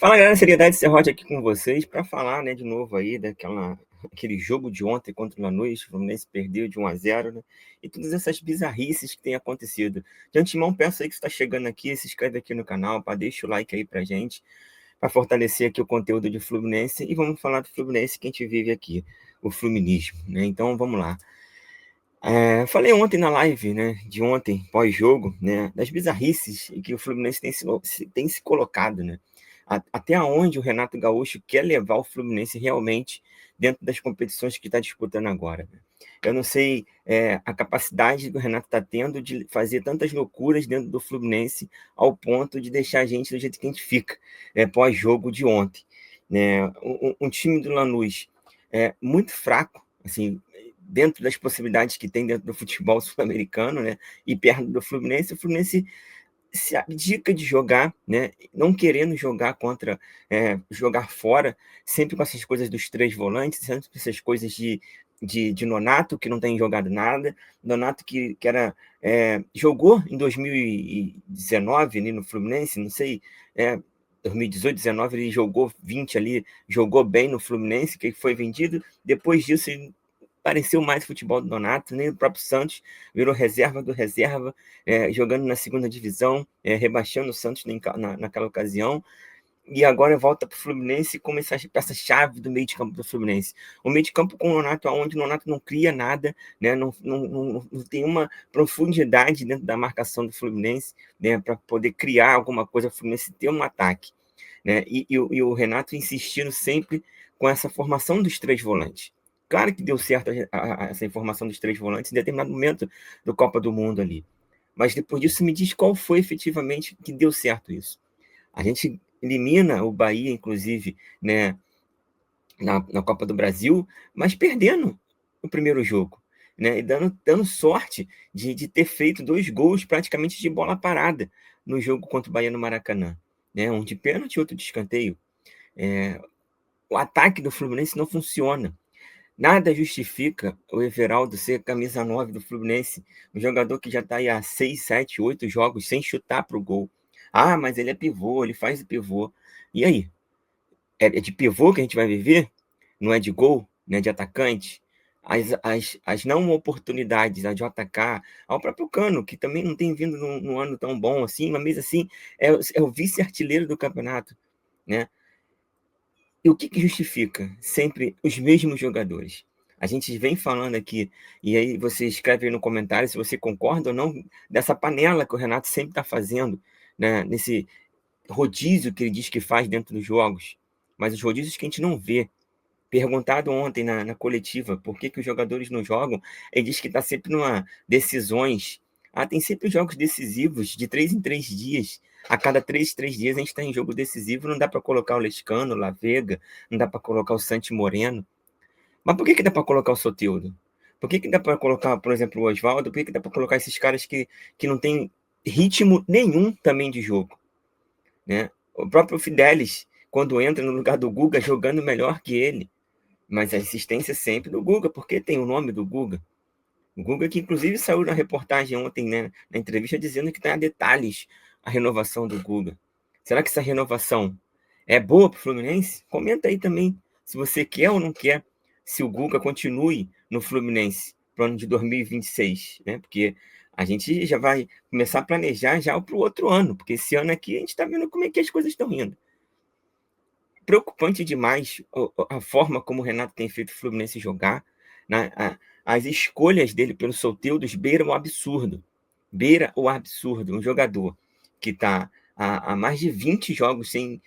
Fala galera, Seriedade Serrote aqui com vocês para falar, né, de novo aí aquele jogo de ontem contra o Lanús. O Fluminense perdeu de 1-0, né, e todas essas bizarrices que têm acontecido. De antemão, peço aí que você está chegando aqui, se inscreve aqui no canal, deixa o like aí pra gente, para fortalecer aqui o conteúdo de Fluminense, e vamos falar do Fluminense que a gente vive aqui, o fluminismo, né? Então vamos lá. Falei ontem na live, né, de ontem, pós-jogo, né, das bizarrices em que o Fluminense tem se colocado, né? Até onde o Renato Gaúcho quer levar o Fluminense realmente dentro das competições que está disputando agora, né? Eu não sei a capacidade que o Renato está tendo de fazer tantas loucuras dentro do Fluminense ao ponto de deixar a gente do jeito que a gente fica, pós-jogo de ontem, né? Um time do Lanús muito fraco, assim, dentro das possibilidades que tem dentro do futebol sul-americano, né, e perto do Fluminense, o Fluminense se abdica de jogar, né, não querendo jogar jogar fora, sempre com essas coisas dos três volantes, sempre com essas coisas de Nonato, que não tem jogado nada, Nonato jogou em 2019 ali no Fluminense, não sei, 2018, 19, ele jogou 20 ali, jogou bem no Fluminense, que foi vendido, depois disso ele pareceu mais futebol do Nonato, nem o próprio Santos virou reserva do reserva, jogando na segunda divisão, rebaixando o Santos naquela ocasião, e agora volta para o Fluminense como essa peça-chave do meio de campo do Fluminense. O meio de campo com o Nonato, onde o Nonato não cria nada, né? Não tem uma profundidade dentro da marcação do Fluminense, né? Para poder criar alguma coisa, o Fluminense ter um ataque, né? E o Renato insistindo sempre com essa formação dos três volantes. Claro que deu certo essa informação dos três volantes em determinado momento do Copa do Mundo ali. Mas depois disso, me diz qual foi efetivamente que deu certo isso. A gente elimina o Bahia, inclusive, né, na Copa do Brasil, mas perdendo o primeiro jogo, né, e dando sorte de ter feito 2 gols praticamente de bola parada no jogo contra o Bahia no Maracanã, né, um de pênalti e outro de escanteio. O ataque do Fluminense não funciona. Nada justifica o Everaldo ser camisa 9 do Fluminense, um jogador que já está aí há 6, 7, 8 jogos sem chutar para o gol. Ah, mas ele é pivô, ele faz o pivô. E aí? É de pivô que a gente vai viver? Não é de gol? Não é de atacante? As não oportunidades, a JK, ao próprio Cano, que também não tem vindo num ano tão bom assim, mas mesmo assim é o vice-artilheiro do campeonato, né? E o que justifica sempre os mesmos jogadores? A gente vem falando aqui, e aí você escreve aí no comentário se você concorda ou não dessa panela que o Renato sempre está fazendo, né, nesse rodízio que ele diz que faz dentro dos jogos, mas os rodízios que a gente não vê. Perguntado ontem na coletiva por que os jogadores não jogam, ele diz que está sempre numa decisões. Tem sempre jogos decisivos de 3 em 3 dias. A cada 3 em 3 dias a gente está em jogo decisivo. Não dá para colocar o Lescano, o Lavega, não dá para colocar o Santi Moreno. Mas por que dá para colocar o Soteldo? Por que dá para colocar, por exemplo, o Oswaldo? Por que dá para colocar esses caras que não têm ritmo nenhum também de jogo, né? O próprio Fidelis, quando entra no lugar do Guga, jogando melhor que ele. Mas a insistência sempre do Guga, porque tem o nome do Guga. O Guga que inclusive saiu na reportagem ontem, né, na entrevista, dizendo que tem a detalhes a renovação do Guga. Será que essa renovação é boa para o Fluminense? Comenta aí também se você quer ou não quer se o Guga continue no Fluminense para o ano de 2026, né? Porque a gente já vai começar a planejar já para o outro ano, porque esse ano aqui a gente está vendo como é que as coisas estão indo. Preocupante demais a forma como o Renato tem feito o Fluminense jogar, né? As escolhas dele pelo Soteldos beira o absurdo. Beira o absurdo. Um jogador que está há mais de 20 jogos sem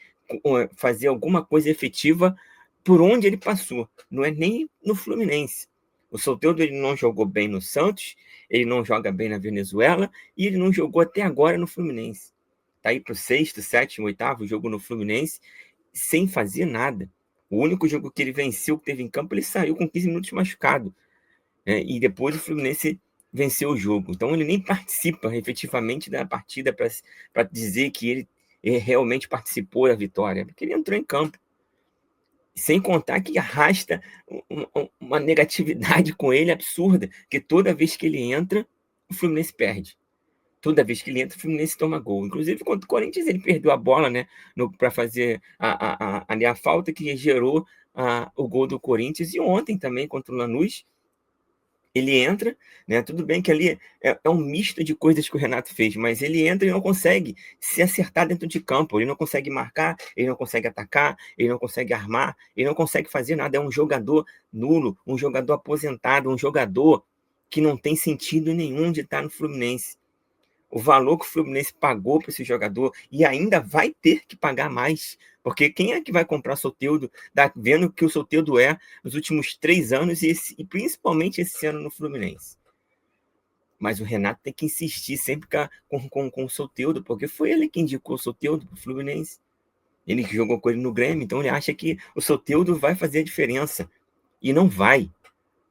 fazer alguma coisa efetiva por onde ele passou. Não é nem no Fluminense. O Soteldo ele não jogou bem no Santos, ele não joga bem na Venezuela e ele não jogou até agora no Fluminense. Está aí para o sexto, sétimo, oitavo jogo no Fluminense sem fazer nada. O único jogo que ele venceu, que teve em campo, ele saiu com 15 minutos machucado, né? E depois o Fluminense venceu o jogo. Então ele nem participa efetivamente da partida para dizer que ele realmente participou da vitória, porque ele entrou em campo. Sem contar que arrasta uma negatividade com ele absurda, que toda vez que ele entra, o Fluminense perde. Toda vez que ele entra, o Fluminense toma gol. Inclusive, contra o Corinthians, ele perdeu a bola, né, para fazer ali a falta que gerou o gol do Corinthians. E ontem também, contra o Lanús, ele entra, né? Tudo bem que ali é um misto de coisas que o Renato fez, mas ele entra e não consegue se acertar dentro de campo. Ele não consegue marcar, ele não consegue atacar, ele não consegue armar, ele não consegue fazer nada. É um jogador nulo, um jogador aposentado, um jogador que não tem sentido nenhum de estar no Fluminense. O valor que o Fluminense pagou para esse jogador e ainda vai ter que pagar mais. Porque quem é que vai comprar Soteldo, vendo que o Soteldo é nos últimos 3 anos e principalmente esse ano no Fluminense? Mas o Renato tem que insistir sempre com o Soteldo, porque foi ele que indicou o Soteldo para o Fluminense. Ele que jogou com ele no Grêmio, então ele acha que o Soteldo vai fazer a diferença. E não vai.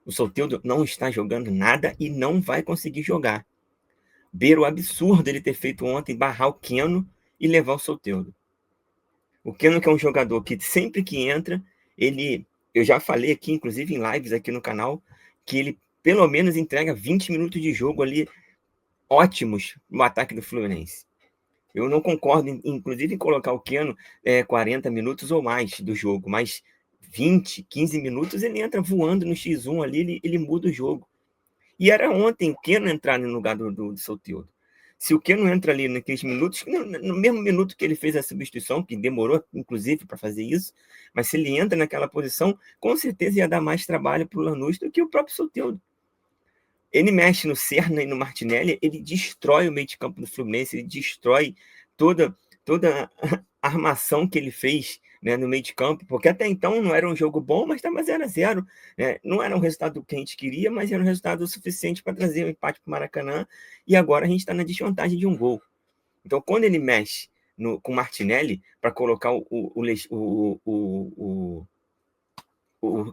O Soteldo não está jogando nada e não vai conseguir jogar. Beira o absurdo ele ter feito ontem, barrar o Keno e levar o Soteldo. O Keno, que é um jogador que sempre que entra, eu já falei aqui, inclusive em lives aqui no canal, que ele pelo menos entrega 20 minutos de jogo ali ótimos no ataque do Fluminense. Eu não concordo, inclusive, em colocar o Keno 40 minutos ou mais do jogo, mas 20, 15 minutos ele entra voando no X1 ali, ele muda o jogo. E era ontem o Keno entrar no lugar do Soteldo. Se o Keno entra ali naqueles minutos, no mesmo minuto que ele fez a substituição, que demorou, inclusive, para fazer isso, mas se ele entra naquela posição, com certeza ia dar mais trabalho para o Lanús do que o próprio Soteldo. Ele mexe no Serna e no Martinelli, ele destrói o meio de campo do Fluminense, ele destrói toda a armação que ele fez, né, no meio de campo, porque até então não era um jogo bom, mas estava 0-0. Né? Não era um resultado que a gente queria, mas era um resultado suficiente para trazer o empate para o Maracanã, e agora a gente está na desvantagem de um gol. Então, quando ele mexe com o Martinelli para colocar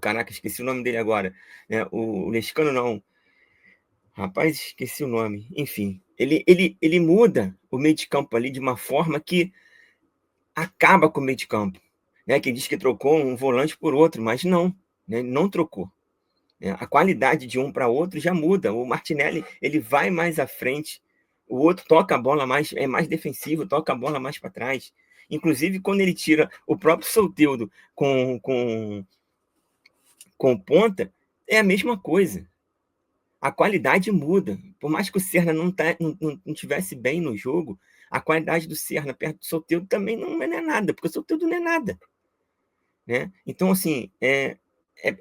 caraca, esqueci o nome dele agora, né? O Lescano não. Rapaz, esqueci o nome. Enfim, ele muda o meio de campo ali de uma forma que acaba com o meio de campo. Né? Que diz que trocou um volante por outro, mas não, né? Não trocou. Né? A qualidade de um para outro já muda. O Martinelli ele vai mais à frente, o outro toca a bola mais, é mais defensivo, toca a bola mais para trás. Inclusive, quando ele tira o próprio Soteldo com ponta, é a mesma coisa. A qualidade muda. Por mais que o Serna não tivesse bem no jogo, a qualidade do Serna perto do Soteldo também não é nada, porque o Soteldo não é nada. Né? Então, assim, é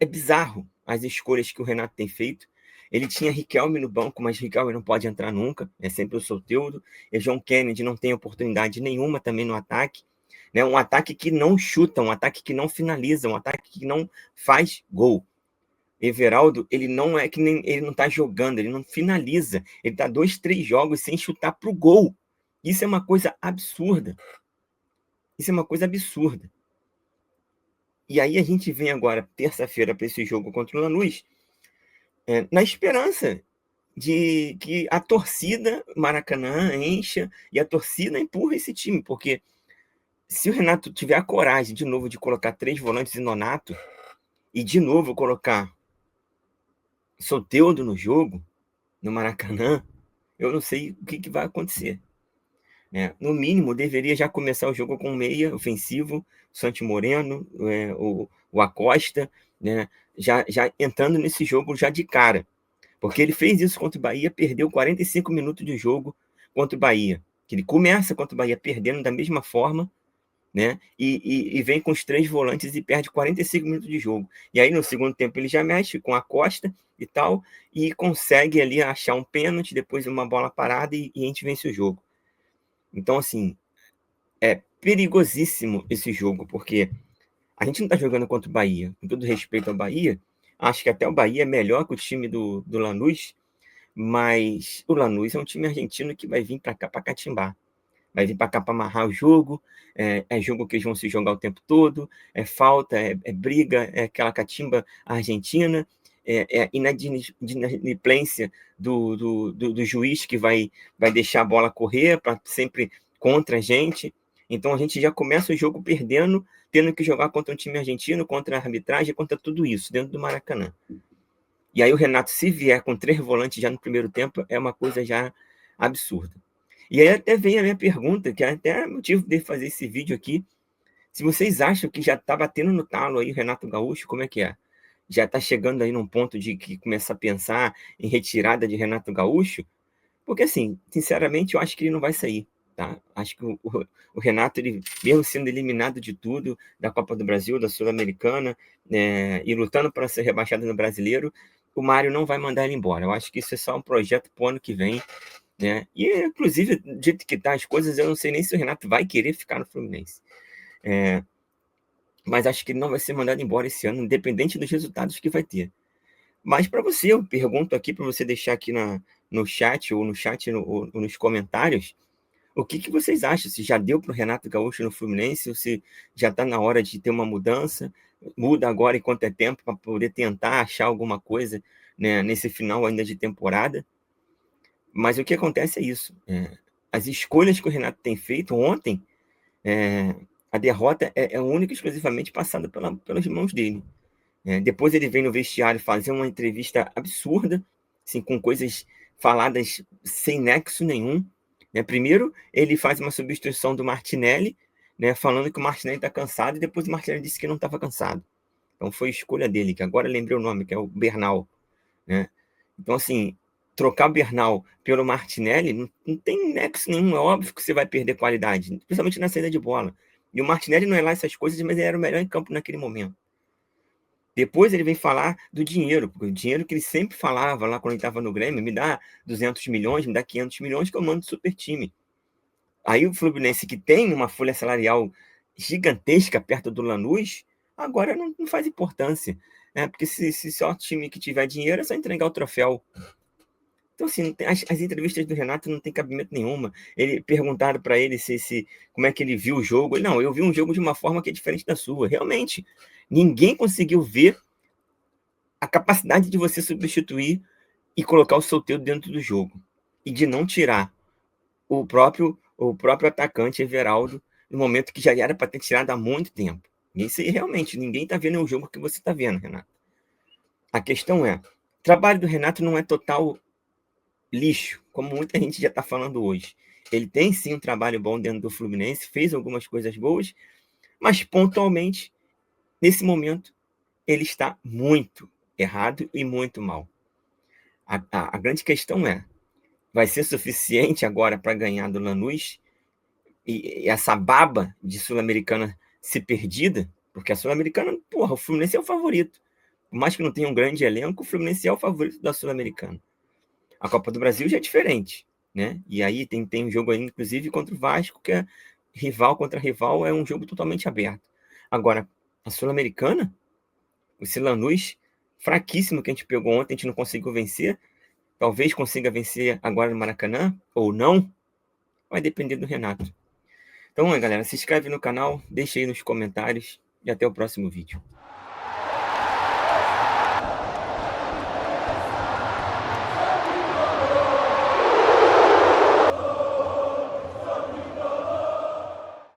bizarro as escolhas que o Renato tem feito. Ele tinha Riquelme no banco, mas Riquelme não pode entrar nunca, é sempre o Soteldo. E João Kennedy não tem oportunidade nenhuma também no ataque. Né? Um ataque que não chuta, um ataque que não finaliza, um ataque que não faz gol. Everaldo, ele não é que nem ele não tá jogando, ele não finaliza. Ele tá 2, 3 jogos sem chutar pro gol. Isso é uma coisa absurda. Isso é uma coisa absurda. E aí a gente vem agora, terça-feira, para esse jogo contra o Lanús, na esperança de que a torcida Maracanã encha e a torcida empurra esse time, porque se o Renato tiver a coragem, de novo, de colocar 3 volantes e Nonato, e de novo colocar Soteldo no jogo, no Maracanã, eu não sei o que vai acontecer. Né? No mínimo, deveria já começar o jogo com meia ofensivo, Santi Moreno, o Acosta, né? já entrando nesse jogo já de cara. Porque ele fez isso contra o Bahia, perdeu 45 minutos de jogo contra o Bahia. Que ele começa contra o Bahia perdendo da mesma forma, né? E vem com os 3 volantes e perde 45 minutos de jogo. E aí, no segundo tempo, ele já mexe com a Costa e tal, e consegue ali achar um pênalti, depois uma bola parada e a gente vence o jogo. Então, assim, é perigosíssimo esse jogo, porque a gente não está jogando contra o Bahia. Com todo respeito ao Bahia, acho que até o Bahia é melhor que o time do Lanús, mas o Lanús é um time argentino que vai vir para cá para catimbar. Vai vir para cá para amarrar o jogo, é jogo que eles vão se jogar o tempo todo, é falta, é briga, é aquela catimba argentina, é inadimplência do juiz que vai deixar a bola correr para sempre contra a gente. Então a gente já começa o jogo perdendo, tendo que jogar contra um time argentino, contra a arbitragem, contra tudo isso, dentro do Maracanã. E aí o Renato, se vier com 3 volantes já no primeiro tempo, é uma coisa já absurda. E aí até vem a minha pergunta, que é até motivo de fazer esse vídeo aqui, se vocês acham que já está batendo no talo aí o Renato Gaúcho, como é que é? Já está chegando aí num ponto de que começar a pensar em retirada de Renato Gaúcho? Porque, assim, sinceramente, eu acho que ele não vai sair, tá? Acho que o Renato, ele, mesmo sendo eliminado de tudo, da Copa do Brasil, da Sul-Americana, né, e lutando para ser rebaixado no Brasileiro, o Mário não vai mandar ele embora. Eu acho que isso é só um projeto para o ano que vem, né? E, inclusive, do jeito que tá as coisas, eu não sei nem se o Renato vai querer ficar no Fluminense. Mas acho que ele não vai ser mandado embora esse ano, independente dos resultados que vai ter. Mas para você, eu pergunto aqui para você deixar aqui no chat, ou no chat, ou nos comentários, o que, que vocês acham? Se já deu para o Renato Gaúcho no Fluminense, ou se já está na hora de ter uma mudança? Muda agora enquanto é tempo para poder tentar achar alguma coisa, né, nesse final ainda de temporada. Mas o que acontece é isso. As escolhas que o Renato tem feito ontem, é, a derrota é única e exclusivamente passada pelas mãos dele. Depois ele vem no vestiário fazer uma entrevista absurda, assim, com coisas faladas sem nexo nenhum. Né? Primeiro, ele faz uma substituição do Martinelli, né, falando que o Martinelli está cansado, e depois o Martinelli disse que não estava cansado. Então foi escolha dele, que agora eu lembrei o nome, que é o Bernal. Né? Então, assim, trocar o Bernal pelo Martinelli não tem nexo nenhum. É óbvio que você vai perder qualidade, principalmente na saída de bola. E o Martinelli não é lá essas coisas, mas ele era o melhor em campo naquele momento. Depois ele vem falar do dinheiro, porque o dinheiro que ele sempre falava lá quando ele estava no Grêmio, me dá 200 milhões, me dá 500 milhões que eu mando super time. Aí o Fluminense, que tem uma folha salarial gigantesca perto do Lanús, agora não faz importância. Né? Porque se só o time que tiver dinheiro é só entregar o troféu. Então, assim, as entrevistas do Renato não tem cabimento nenhuma. Ele perguntaram para ele como é que ele viu o jogo. Ele, não, eu vi um jogo de uma forma que é diferente da sua. Realmente, ninguém conseguiu ver a capacidade de você substituir e colocar o Soteldo dentro do jogo. E de não tirar o próprio atacante Everaldo no momento que já era para ter tirado há muito tempo. Isso aí, realmente, ninguém está vendo o jogo que você está vendo, Renato. A questão é, o trabalho do Renato não é total lixo, como muita gente já está falando hoje. Ele tem sim um trabalho bom dentro do Fluminense, fez algumas coisas boas, mas pontualmente, nesse momento, ele está muito errado e muito mal. A grande questão é, vai ser suficiente agora para ganhar do Lanús e essa baba de Sul-Americana ser perdida? Porque a Sul-Americana, porra, o Fluminense é o favorito. Por mais que não tenha um grande elenco, o Fluminense é o favorito da Sul-Americana. A Copa do Brasil já é diferente, né? E aí tem um jogo aí, inclusive, contra o Vasco, que é rival contra rival, é um jogo totalmente aberto. Agora, a Sul-Americana, o Lanús, fraquíssimo que a gente pegou ontem, a gente não conseguiu vencer, talvez consiga vencer agora no Maracanã, ou não, vai depender do Renato. Então, galera, se inscreve no canal, deixa aí nos comentários e até o próximo vídeo.